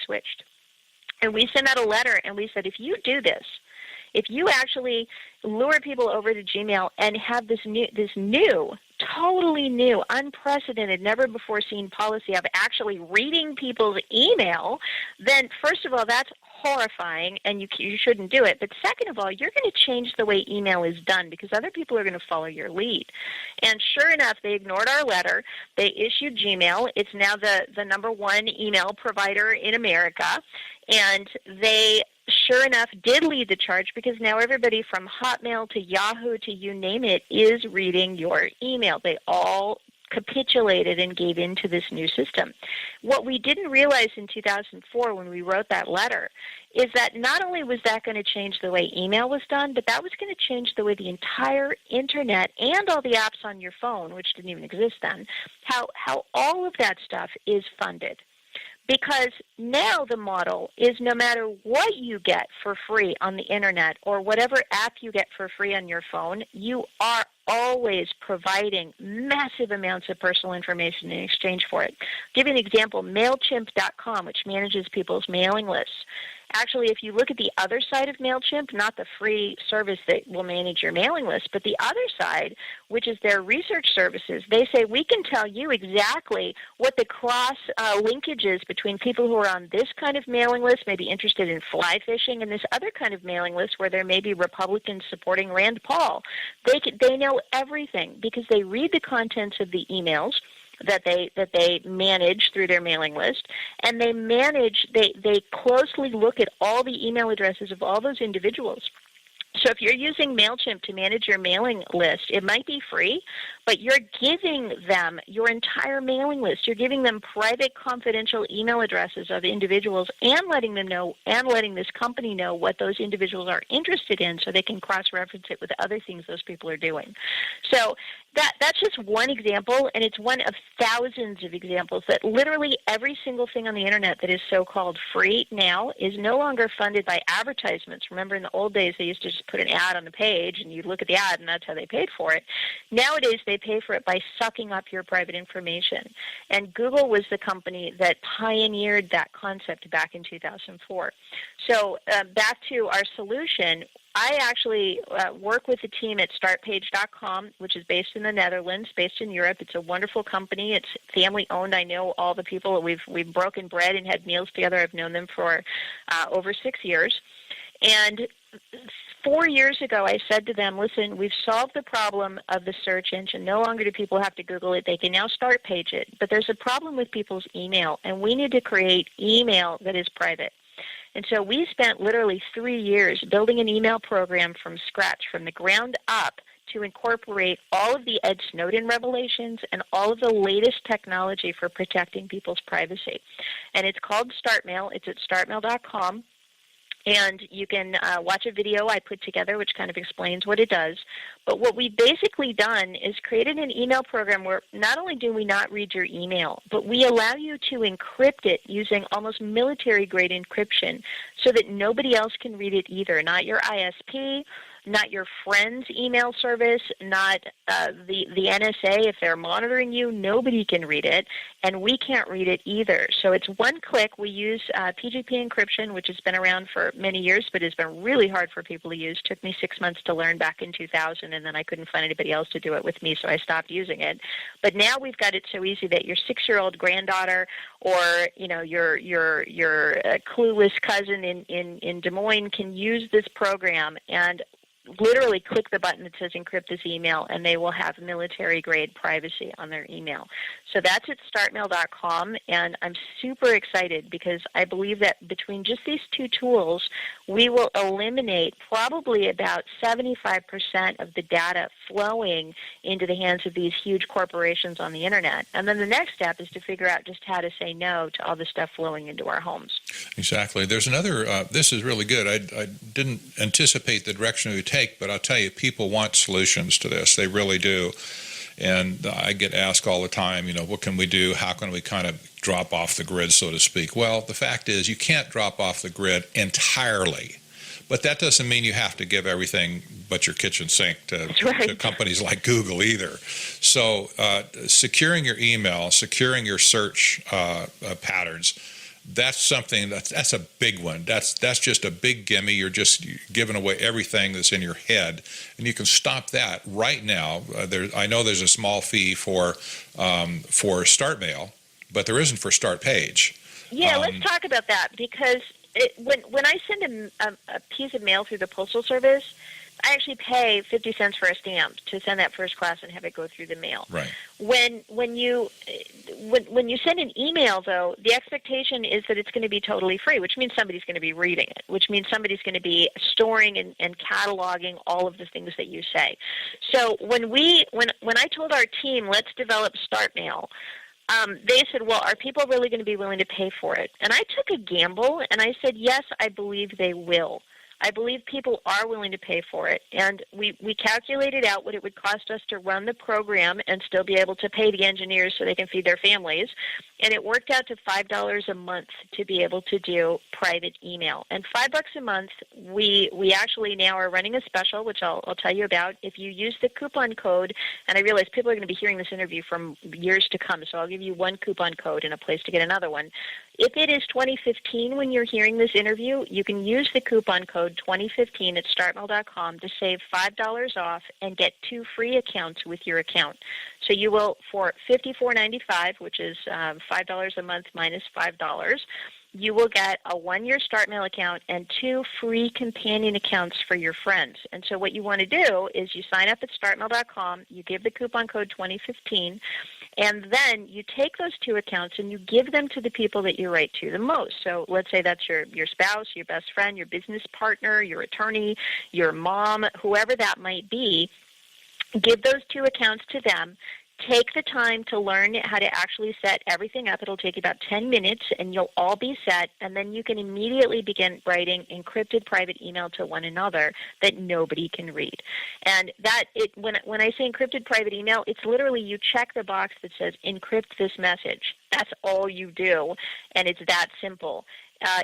switched. And we sent out a letter, and we said, if you do this, if you actually lure people over to Gmail and have this new, totally new, unprecedented, never-before-seen policy of actually reading people's email, then first of all, that's horrifying, and you shouldn't do it. But second of all, you're going to change the way email is done because other people are going to follow your lead. And sure enough, they ignored our letter. They issued Gmail. It's now the number one email provider in America. And they, sure enough, did lead the charge because now everybody from Hotmail to Yahoo to you name it is reading your email. They all capitulated and gave in to this new system. What we didn't realize in 2004 when we wrote that letter is that not only was that going to change the way email was done, but that was going to change the way the entire Internet and all the apps on your phone, which didn't even exist then, how all of that stuff is funded. Because now the model is no matter what you get for free on the Internet or whatever app you get for free on your phone, you are always providing massive amounts of personal information in exchange for it. I'll give you an example, MailChimp.com, which manages people's mailing lists. Actually, if you look at the other side of MailChimp, not the free service that will manage your mailing list, but the other side, which is their research services, they say we can tell you exactly what the cross linkage is between people who are on this kind of mailing list, maybe interested in fly fishing, and this other kind of mailing list where there may be Republicans supporting Rand Paul. They know everything because they read the contents of the emails that they manage through their mailing list, and they closely look at all the email addresses of all those individuals. So if you're using MailChimp to manage your mailing list, it might be free, but you're giving them your entire mailing list. You're giving them private, confidential email addresses of individuals and letting them know and letting this company know what those individuals are interested in so they can cross-reference it with other things those people are doing. So that's just one example, and it's one of thousands of examples that literally every single thing on the Internet that is so-called free now is no longer funded by advertisements. Remember, in the old days, they used to just put an ad on the page, and you'd look at the ad, and that's how they paid for it. Nowadays, they pay for it by sucking up your private information. And Google was the company that pioneered that concept back in 2004. So back to our solution, I actually work with the team at startpage.com, which is based in the Netherlands, based in Europe. It's a wonderful company. It's family-owned. I know all the people. We've broken bread and had meals together. I've known them for over 6 years. And 4 years ago, I said to them, listen, we've solved the problem of the search engine. No longer do people have to Google it. They can now start page it. But there's a problem with people's email, and we need to create email that is private. And so we spent literally 3 years building an email program from scratch, from the ground up, to incorporate all of the Ed Snowden revelations and all of the latest technology for protecting people's privacy. And it's called StartMail. It's at startmail.com. And you can watch a video I put together which kind of explains what it does. But what we've basically done is created an email program where not only do we not read your email, but we allow you to encrypt it using almost military-grade encryption so that nobody else can read it either, not your ISP, not your friend's email service, not the NSA. If they're monitoring you, nobody can read it, and we can't read it either. So it's one click. We use PGP encryption, which has been around for many years, but has been really hard for people to use. It took me 6 months to learn back in 2000, and then I couldn't find anybody else to do it with me, so I stopped using it. But now we've got it so easy that your 6-year-old granddaughter or your clueless cousin in Des Moines can use this program and literally click the button that says encrypt this email, and they will have military-grade privacy on their email. So that's at startmail.com, and I'm super excited because I believe that between just these two tools, we will eliminate probably about 75% of the data flowing into the hands of these huge corporations on the Internet. And then the next step is to figure out just how to say no to all the stuff flowing into our homes. Exactly. There's another, this is really good. I didn't anticipate the direction we would take, but I'll tell you, people want solutions to this. They really do. And I get asked all the time, what can we do? How can we kind of drop off the grid, so to speak? Well, the fact is you can't drop off the grid entirely. But that doesn't mean you have to give everything but your kitchen sink to companies like Google either. So securing your email, securing your search patterns, that's something that's a big one. That's just a big gimme. You're just giving away everything that's in your head, and you can stop that right now. I know there's a small fee for Start Mail, but there isn't for Start Page. Yeah, let's talk about that, because when I send a piece of mail through the Postal Service, I actually pay 50 cents for a stamp to send that first class and have it go through the mail. Right. When you send an email, though, the expectation is that it's going to be totally free, which means somebody's going to be reading it, which means somebody's going to be storing and cataloging all of the things that you say. So when I told our team, let's develop Start Mail, they said, well, are people really going to be willing to pay for it? And I took a gamble, and I said, yes, I believe they will. I believe people are willing to pay for it. And we calculated out what it would cost us to run the program and still be able to pay the engineers so they can feed their families. And it worked out to $5 a month to be able to do private email. And $5 a month, we actually now are running a special, which I'll tell you about. If you use the coupon code, and I realize people are going to be hearing this interview from years to come, so I'll give you one coupon code and a place to get another one. If it is 2015 when you're hearing this interview, you can use the coupon code 2015 at startmail.com to save $5 off and get 2 free accounts with your account. So you will, for $54.95, which is $5 a month minus $5, you will get a 1-year StartMail account and 2 free companion accounts for your friends. And so what you want to do is you sign up at startmail.com, you give the coupon code 2015, and then you take those 2 accounts and you give them to the people that you write to the most. So let's say that's your spouse, your best friend, your business partner, your attorney, your mom, whoever that might be. Give those 2 accounts to them. Take the time to learn how to actually set everything up. It'll take you about 10 minutes, and you'll all be set, and then you can immediately begin writing encrypted private email to one another that nobody can read. And when I say encrypted private email, it's literally you check the box that says encrypt this message. That's all you do, and it's that simple.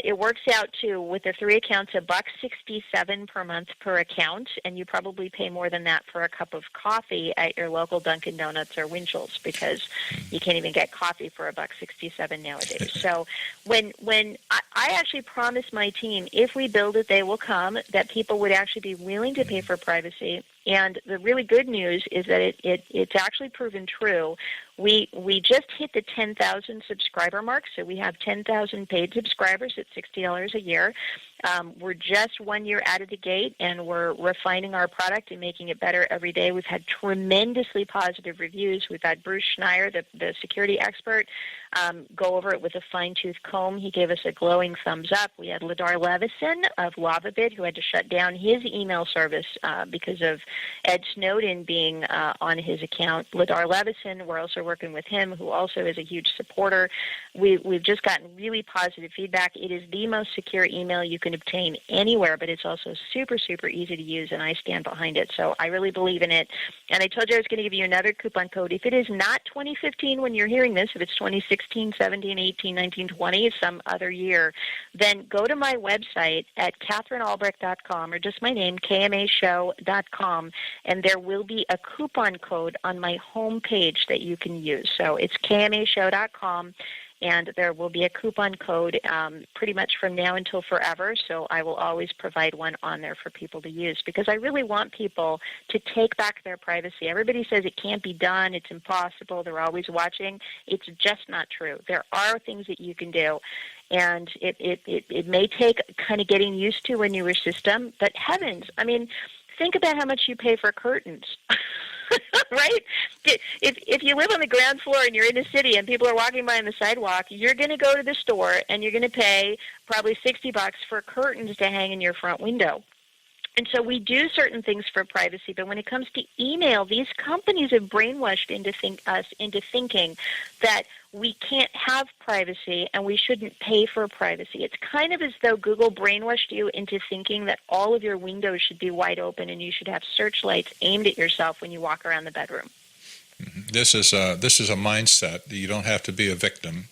It works out to, with the 3 accounts, $1.67 per month per account, and you probably pay more than that for a cup of coffee at your local Dunkin' Donuts or Winchell's, because you can't even get coffee for $1.67 nowadays. So when I actually promised my team, if we build it, they will come, that people would actually be willing to pay for privacy. And the really good news is that it's actually proven true. We just hit the 10,000 subscriber mark, so we have 10,000 paid subscribers at $60 a year. We're just 1 year out of the gate, and we're refining our product and making it better every day. We've had tremendously positive reviews. We've had Bruce Schneier, the security expert, go over it with a fine-tooth comb. He gave us a glowing thumbs up. We had Ladar Levison of LavaBit, who had to shut down his email service because of Ed Snowden being on his account. Ladar Levison, we're also working with him, who also is a huge supporter. We've just gotten really positive feedback. It is the most secure email you can obtain anywhere, but it's also super, super easy to use, and I stand behind it. So I really believe in it. And I told you I was going to give you another coupon code. If it is not 2015 when you're hearing this, if it's 2016, 17, 18, 19, 20, some other year, then go to my website at katherinealbrecht.com, or just my name, kmashow.com, and there will be a coupon code on my home page that you can use. So it's kmashow.com. And there will be a coupon code pretty much from now until forever, so I will always provide one on there for people to use, because I really want people to take back their privacy. Everybody says it can't be done, it's impossible, they're always watching. It's just not true. There are things that you can do, and it may take kind of getting used to a newer system, but heavens, I mean, think about how much you pay for curtains. Right? If you live on the ground floor and you're in the city and people are walking by on the sidewalk, you're going to go to the store and you're going to pay probably $60 for curtains to hang in your front window. And so we do certain things for privacy, but when it comes to email, these companies have brainwashed us into thinking that we can't have privacy and we shouldn't pay for privacy. It's kind of as though Google brainwashed you into thinking that all of your windows should be wide open and you should have searchlights aimed at yourself when you walk around the bedroom. This is a mindset. You don't have to be a victim.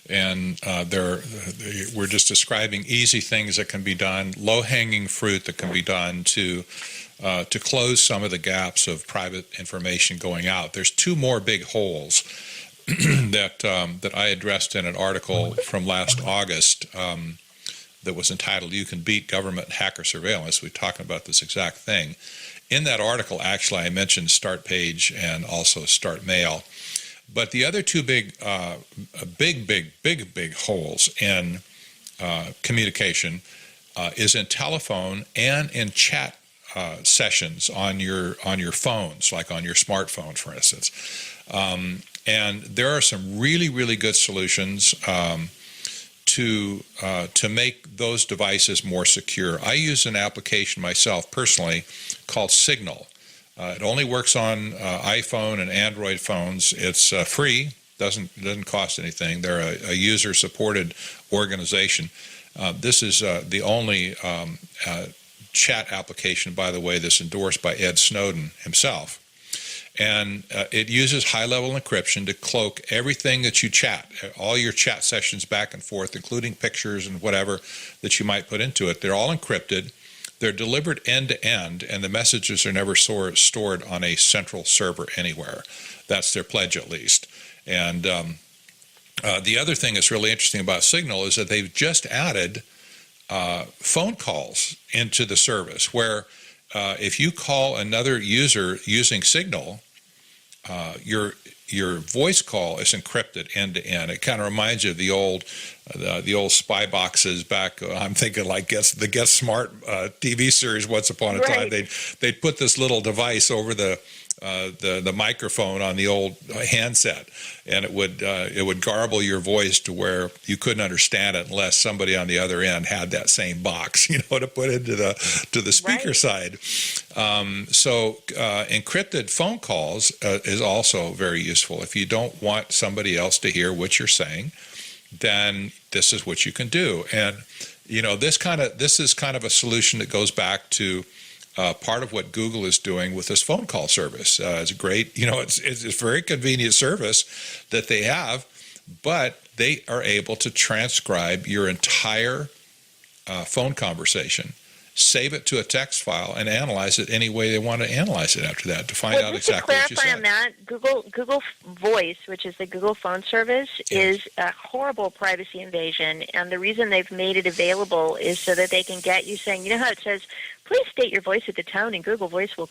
And we're just describing easy things that can be done, low-hanging fruit that can be done to close some of the gaps of private information going out. There's 2 more big holes. that I addressed in an article from last August that was entitled "You Can Beat Government Hacker Surveillance." We're talking about this exact thing. In that article, actually, I mentioned Start Page and also Start Mail. But the other two big holes in communication is in telephone and in chat sessions on your phones, like on your smartphone, for instance. And there are some really, really good solutions to make those devices more secure. I use an application myself personally called Signal. It only works on iPhone and Android phones. It's free, doesn't cost anything. They're a user-supported organization. This is the only chat application, by the way, that's endorsed by Ed Snowden himself. And it uses high-level encryption to cloak everything that you chat, all your chat sessions back and forth, including pictures and whatever that you might put into it. They're all encrypted. They're delivered end-to-end, and the messages are never stored on a central server anywhere. That's their pledge, at least. And the other thing that's really interesting about Signal is that they've just added phone calls into the service, where if you call another user using Signal, your voice call is encrypted end to end. It kind of reminds you of the old spy boxes back. I'm thinking like the Get Smart TV series. Once upon a time, they'd put this little device over the microphone on the old handset, and it would garble your voice to where you couldn't understand it unless somebody on the other end had that same box, to put into the speaker side. So encrypted phone calls is also very useful. If you don't want somebody else to hear what you're saying, then this is what you can do. And this is kind of a solution that goes back to part of what Google is doing with this phone call service. It's great. It's a very convenient service that they have, but they are able to transcribe your entire phone conversation, save it to a text file, and analyze it any way they want to analyze it after that to find out exactly what you said. To clarify on that, Google Voice, which is the Google phone service, is a horrible privacy invasion, and the reason they've made it available is so that they can get you saying, how it says, please state your voice at the tone, and Google Voice will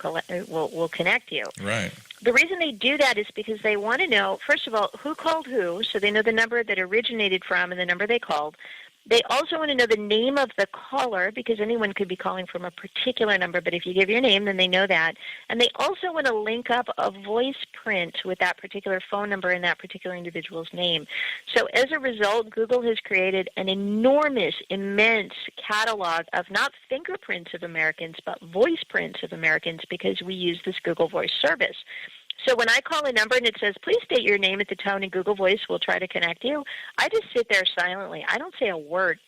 connect you. Right. The reason they do that is because they want to know, first of all, who called who, so they know the number that originated from and the number they called. They also want to know the name of the caller, because anyone could be calling from a particular number, but if you give your name, then they know that. And they also want to link up a voice print with that particular phone number and that particular individual's name. So as a result, Google has created an enormous, immense catalog of not fingerprints of Americans, but voice prints of Americans, because we use this Google Voice service. So when I call a number and it says, please state your name at the tone and Google Voice will try to connect you, I just sit there silently. I don't say a word,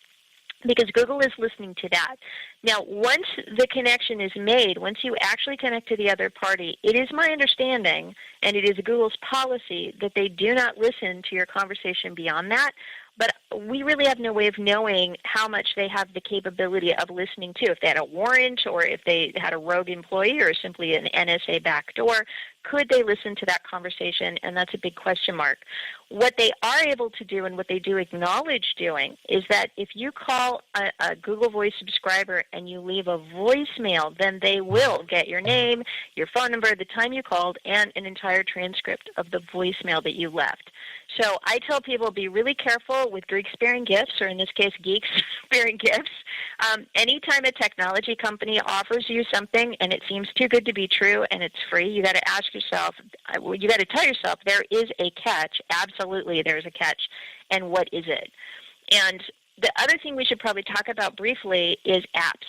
because Google is listening to that. Now, once the connection is made, once you actually connect to the other party, it is my understanding, and it is Google's policy, that they do not listen to your conversation beyond that. But we really have no way of knowing how much they have the capability of listening to. If they had a warrant, or if they had a rogue employee, or simply an NSA backdoor, could they listen to that conversation? And that's a big question mark. What they are able to do, and what they do acknowledge doing, is that if you call a Google Voice subscriber and you leave a voicemail, then they will get your name, your phone number, the time you called, and an entire transcript of the voicemail that you left. So I tell people, be really careful with Greek-sparing gifts, or in this case, geeks-sparing gifts. Anytime a technology company offers you something and it seems too good to be true and it's free, you got to ask yourself, you got to tell yourself, there is a catch. Absolutely, there's a catch. And what is it? And the other thing we should probably talk about briefly is apps.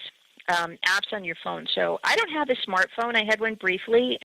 Apps on your phone. So I don't have a smartphone. I had one briefly